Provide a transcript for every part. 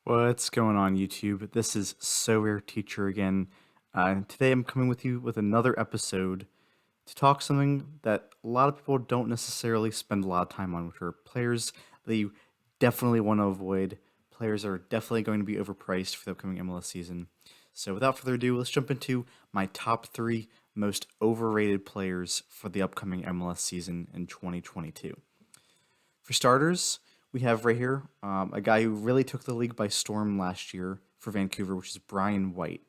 What's going on, YouTube? This is Sorare Teacher again, and today I'm coming with you with another episode to talk something that a lot of people don't necessarily spend a lot of time on, which are players that you definitely want to avoid. Players are definitely going to be overpriced for the upcoming MLS season. So without further ado, let's jump into my top three most overrated players for the upcoming MLS season in 2022. For starters, we have right here a guy who really took the league by storm last year for Vancouver, which is Brian White.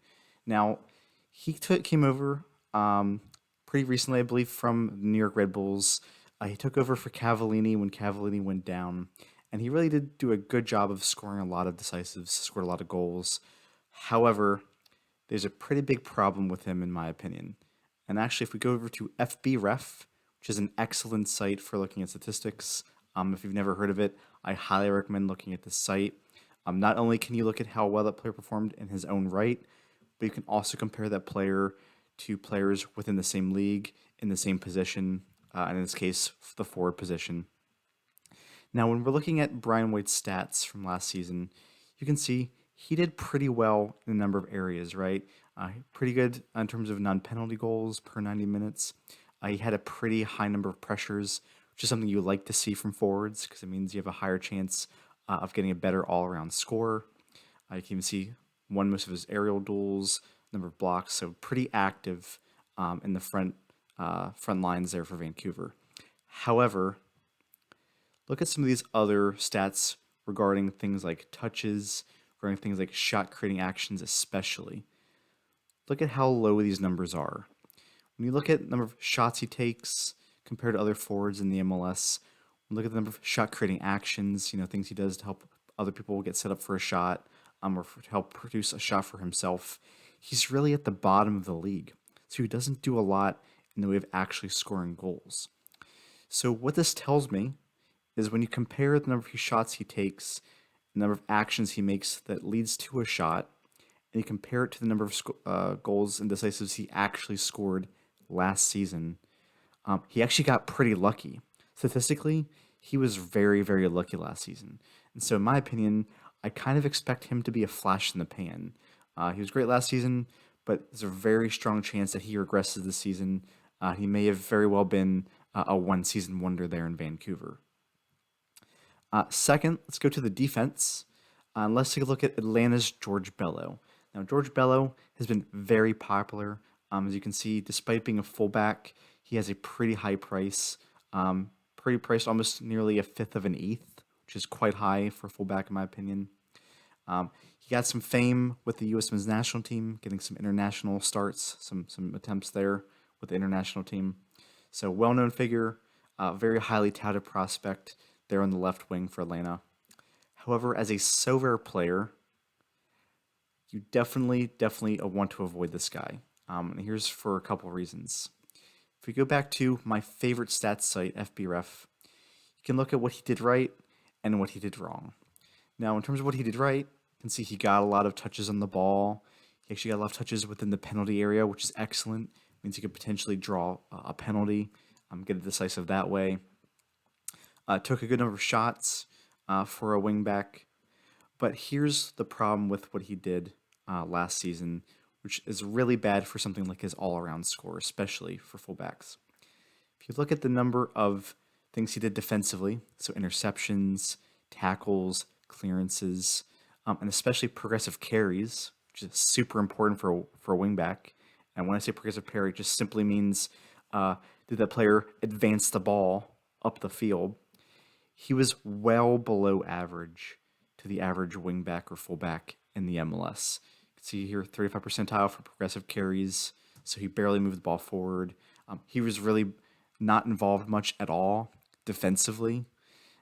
Now, came over pretty recently, I believe, from the New York Red Bulls. He took over for Cavallini when Cavallini went down, and he really did do a good job of scoring a lot of decisives, scored a lot of goals. However, there's a pretty big problem with him, in my opinion. And actually, if we go over to FBref, which is an excellent site for looking at statistics, if you've never heard of it, I highly recommend looking at this site. Not only can you look at how well that player performed in his own right, but you can also compare that player to players within the same league, in the same position, and in this case, the forward position. Now, when we're looking at Brian White's stats from last season, you can see he did pretty well in a number of areas, right? Pretty good in terms of non-penalty goals per 90 minutes. He had a pretty high number of pressures, which is something you like to see from forwards because it means you have a higher chance of getting a better all-around score. You can even see won most of his aerial duels, number of blocks, so pretty active in the front lines there for Vancouver. However, look at some of these other stats regarding things like touches, regarding things like shot creating actions, especially. Look at how low these numbers are. When you look at the number of shots he takes compared to other forwards in the MLS, look at the number of shot creating actions, things he does to help other people get set up for a shot, or to help produce a shot for himself. He's really at the bottom of the league. So he doesn't do a lot in the way of actually scoring goals. So what this tells me is when you compare the number of shots he takes, the number of actions he makes that leads to a shot, and you compare it to the number of goals and decisives he actually scored last season, he actually got pretty lucky. Statistically, he was very, very lucky last season. And so in my opinion, I kind of expect him to be a flash in the pan. He was great last season, but there's a very strong chance that he regresses this season. He may have very well been a one-season wonder there in Vancouver. Second, let's go to the defense. Let's take a look at Atlanta's George Bellow. Now, George Bellow has been very popular. As you can see, despite being a fullback, he has a pretty high price, pretty priced almost nearly a fifth of an eighth, which is quite high for a fullback in my opinion. He got some fame with the U.S. men's national team, getting some international starts, some attempts there with the international team. So well-known figure, very highly touted prospect there on the left wing for Atlanta. However, as a Sorare player, you definitely want to avoid this guy. And here's for a couple reasons. If we go back to my favorite stats site, FBref, you can look at what he did right and what he did wrong. Now, in terms of what he did right, you can see he got a lot of touches on the ball. He actually got a lot of touches within the penalty area, which is excellent. It means he could potentially draw a penalty, get a decisive that way. Took a good number of shots for a wingback. But here's the problem with what he did last season, which is really bad for something like his all-around score, especially for fullbacks. If you look at the number of things he did defensively, so interceptions, tackles, clearances, and especially progressive carries, which is super important for a wingback. And when I say progressive carry, it just simply means did that player advance the ball up the field? He was well below average to the average wingback or fullback in the MLS. You can see here 35 percentile for progressive carries, so he barely moved the ball forward. He was really not involved much at all defensively.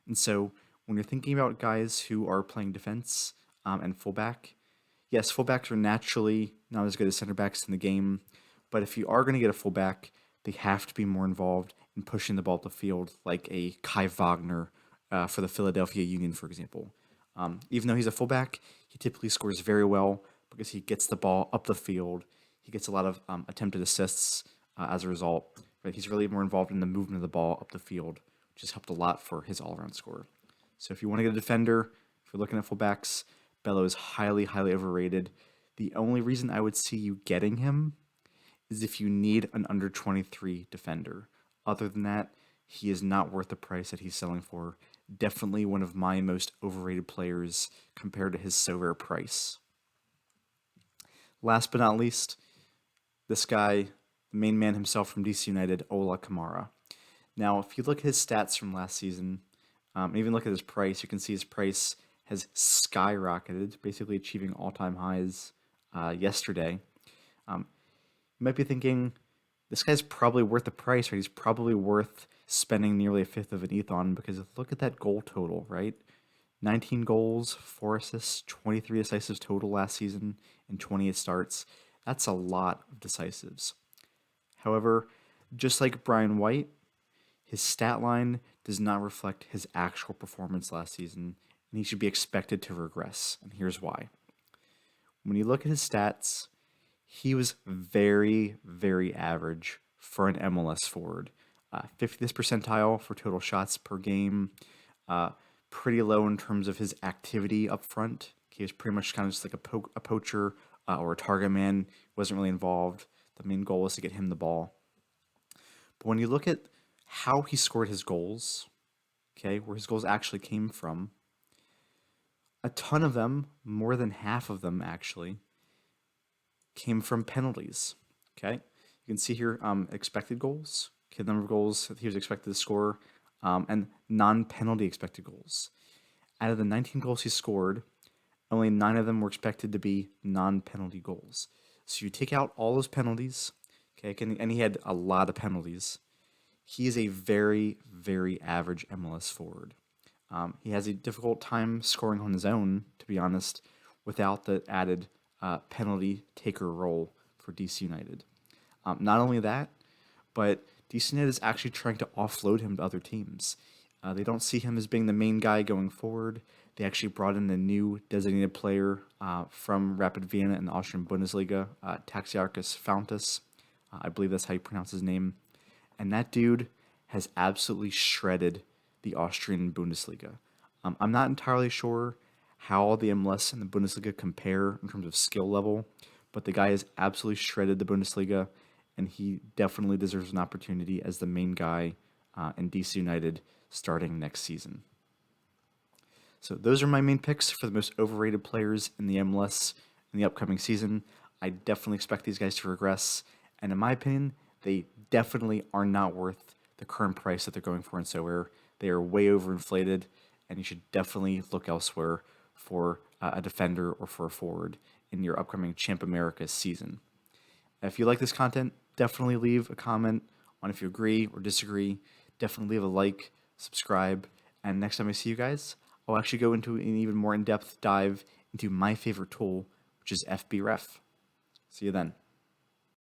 And so when you're thinking about guys who are playing defense and fullback, yes, fullbacks are naturally not as good as center backs in the game, but if you are going to get a fullback, they have to be more involved in pushing the ball up the field, like a Kai Wagner for the Philadelphia Union, for example. Even though he's a fullback, he typically scores very well because he gets the ball up the field. He gets a lot of attempted assists as a result. But he's really more involved in the movement of the ball up the field, which has helped a lot for his all-around score. So if you want to get a defender, if you're looking at fullbacks, Bellow is highly, highly overrated. The only reason I would see you getting him is if you need an under 23 defender. Other than that, he is not worth the price that he's selling for. Definitely one of my most overrated players compared to his so rare price. Last but not least, this guy, the main man himself from DC United, Ola Kamara. Now, if you look at his stats from last season, and even look at his price, you can see his price has skyrocketed, basically achieving all-time highs yesterday. You might be thinking, this guy's probably worth the price, right? He's probably worth spending nearly a fifth of an ETH on, because look at that goal total, right? 19 goals, 4 assists, 23 decisives total last season, and 28 starts. That's a lot of decisives. However, just like Brian White, his stat line does not reflect his actual performance last season, and he should be expected to regress. And here's why. When you look at his stats, he was very, very average for an MLS forward. 50th percentile for total shots per game. Pretty low in terms of his activity up front. He was pretty much kind of just like a poacher or a target man. Wasn't really involved. The main goal was to get him the ball. But when you look at how he scored his goals, okay, where his goals actually came from, a ton of them, more than half of them actually, came from penalties. Okay, you can see here expected goals, okay, the number of goals that he was expected to score, and non-penalty expected goals. Out of the 19 goals he scored, only 9 of them were expected to be non-penalty goals. So you take out all those penalties, okay, and he had a lot of penalties. He is a very, very average MLS forward. He has a difficult time scoring on his own, to be honest, without the added penalty taker role for DC United. Not only that, but DC United is actually trying to offload him to other teams. They don't see him as being the main guy going forward. They actually brought in a new designated player from Rapid Vienna in the Austrian Bundesliga, Taxiarchus Fountas. I believe that's how you pronounce his name. And that dude has absolutely shredded the Austrian Bundesliga. I'm not entirely sure how the MLS and the Bundesliga compare in terms of skill level, but the guy has absolutely shredded the Bundesliga, and he definitely deserves an opportunity as the main guy in DC United starting next season. So those are my main picks for the most overrated players in the MLS in the upcoming season. I definitely expect these guys to regress, and in my opinion, they definitely are not worth the current price that they're going for in Sorare. They are way overinflated, and you should definitely look elsewhere for a defender or for a forward in your upcoming Champ America season. If you like this content, definitely leave a comment on if you agree or disagree. Definitely leave a like, subscribe, and next time I see you guys, I'll actually go into an even more in-depth dive into my favorite tool, which is FBref. See you then.